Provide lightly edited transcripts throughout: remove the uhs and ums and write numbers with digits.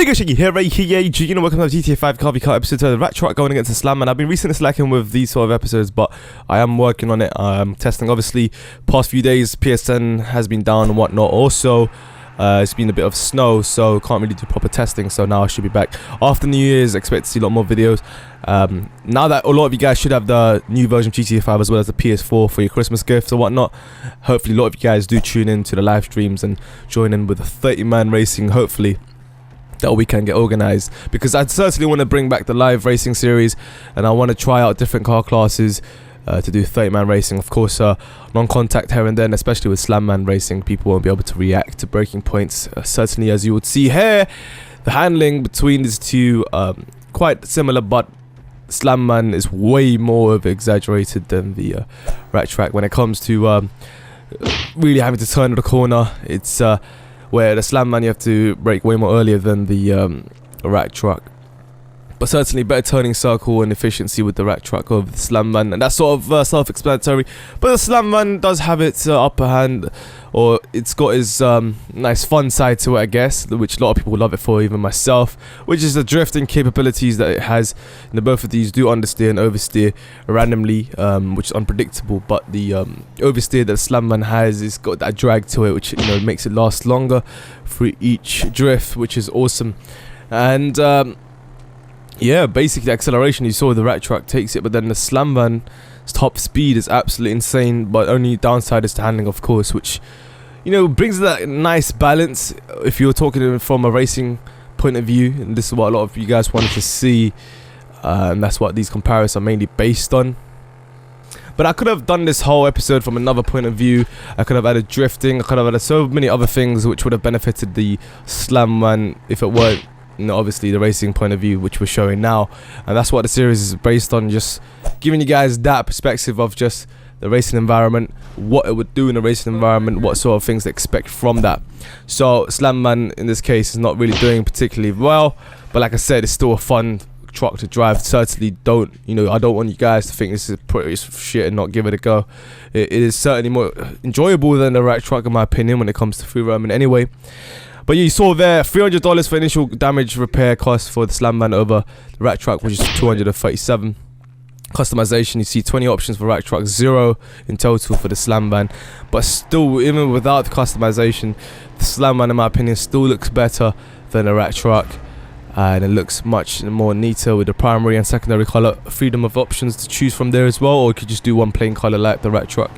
Hey guys, Shiggy here, you know, welcome to the GTA 5 Car episode of the Rat Truck going against the Slamvan. I've been recently slacking with these sort of episodes, but I am working on it. I'm testing, obviously, past few days, PSN has been down and whatnot. Also, it's been a bit of snow, so can't really do proper testing, so now I should be back. After New Year's, expect to see a lot more videos. Now that a lot of you guys should have the new version of GTA 5 as well as the PS4 for your Christmas gifts or whatnot, hopefully a lot of you guys do tune in to the live streams and join in with the 30-man racing, hopefully that we can get organized, because I certainly want to bring back the live racing series, and I want to try out different car classes to do 30-man racing. Of course, non-contact here and then, especially with Slamvan racing, people won't be able to react to breaking points. Certainly, as you would see here, the handling between these two quite similar, but Slamvan is way more of exaggerated than the Rat Truck when it comes to really having to turn the corner. It's where the Slamvan you have to brake way more earlier than the Rat Truck. But certainly better turning circle and efficiency with the Rat Truck over the Slamvan, and that's sort of self-explanatory. But the Slamvan does have its upper hand, or it's got its nice fun side to it, I guess, which a lot of people love it for, even myself, which is the drifting capabilities that it has. And both of these do understeer and oversteer randomly, which is unpredictable. But the oversteer that the Slamvan has, it's got that drag to it, which makes it last longer for each drift, which is awesome. And yeah, basically the acceleration, you saw the Rat Truck takes it, but then the Slamvan's top speed is absolutely insane, but only downside is the handling, of course, which brings that nice balance if you're talking from a racing point of view. And this is what a lot of you guys wanted to see, and that's what these comparisons are mainly based on. But I could have done this whole episode from another point of view. I could have added drifting, I could have added so many other things which would have benefited the Slamvan if it weren't obviously the racing point of view which we're showing now. And that's what the series is based on, just giving you guys that perspective of just the racing environment, what it would do in a racing environment, what sort of things to expect from that. So Slamvan in this case is not really doing particularly well, but like I said, it's still a fun truck to drive. Certainly don't, I don't want you guys to think this is pretty shit and not give it a go. It is certainly more enjoyable than the Rat Truck in my opinion when it comes to free roaming anyway. But you saw there, $300 for initial damage repair cost for the Slamvan over the Rat Truck, which is $237. Customization, you see 20 options for Rat Truck, 0 in total for the Slamvan. But still, even without the customization, the Slamvan in my opinion still looks better than the Rat Truck. And it looks much more neater with the primary and secondary color freedom of options to choose from there as well. Or you could just do one plain color like the Rat Truck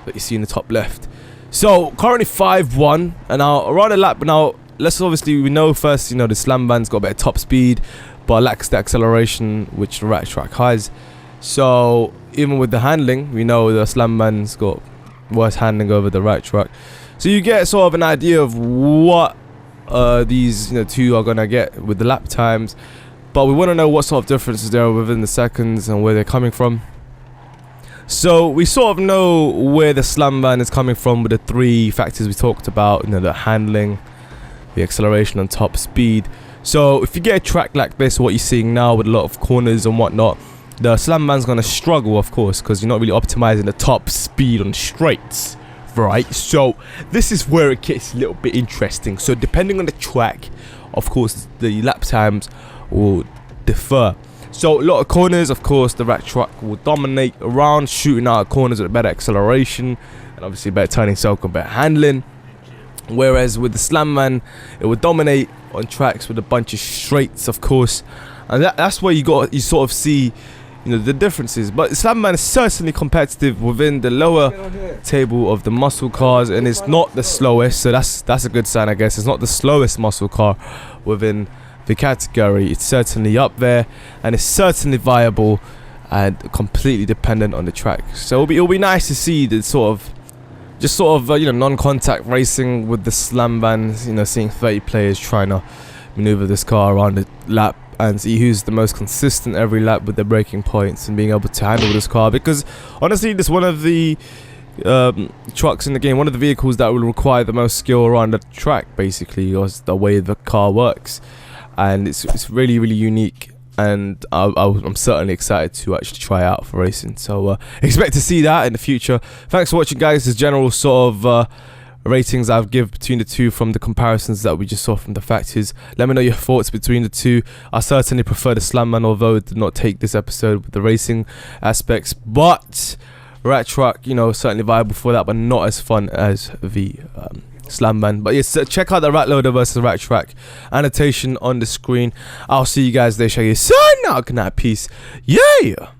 that you see in the top left. So currently 5-1, and I'll run a lap. But now let's we know first, the Slamvan's got a better top speed, but lacks the acceleration which the Rat Truck has. So even with the handling, we know the Slamvan's got worse handling over the Rat Truck. So you get sort of an idea of what these two are gonna get with the lap times. But we want to know what sort of differences there are within the seconds and where they're coming from. So we sort of know where the Slamvan is coming from with the three factors we talked about, the handling, the acceleration and top speed. So if you get a track like this, what you're seeing now with a lot of corners and whatnot, the Slamvan's going to struggle, of course, because you're not really optimizing the top speed on straights, right? So this is where it gets a little bit interesting. So depending on the track, of course, the lap times will differ. So a lot of corners, of course, the Rat Truck will dominate around, shooting out corners with better acceleration and obviously better turning circle, better handling. Whereas with the Slamvan, it will dominate on tracks with a bunch of straights, of course, and that's where you sort of see, the differences. But Slamvan is certainly competitive within the lower table of the muscle cars, and it's not the slowest. So that's a good sign, I guess. It's not the slowest muscle car within the category. It's certainly up there, and it's certainly viable and completely dependent on the track. So it'll be nice to see the sort of non-contact racing with the Slamvan. Seeing 30 players trying to maneuver this car around the lap and see who's the most consistent every lap with their braking points and being able to handle this car. Because honestly, this is one of the trucks in the game, one of the vehicles that will require the most skill around the track, basically, was the way the car works. And it's really, really unique, and I'm certainly excited to actually try out for racing. So expect to see that in the future. Thanks for watching, guys. This general sort of ratings I've give between the two from the comparisons that we just saw from the factors. Let me know your thoughts between the two. I certainly prefer the Slamvan, although it did not take this episode with the racing aspects, but Rat Truck, you know, certainly viable for that, but not as fun as the Slamvan. But yes, check out the Rat Loader versus Rat Truck annotation on the screen. I'll see you guys there. Show you sign out. Good night, peace. Yeah.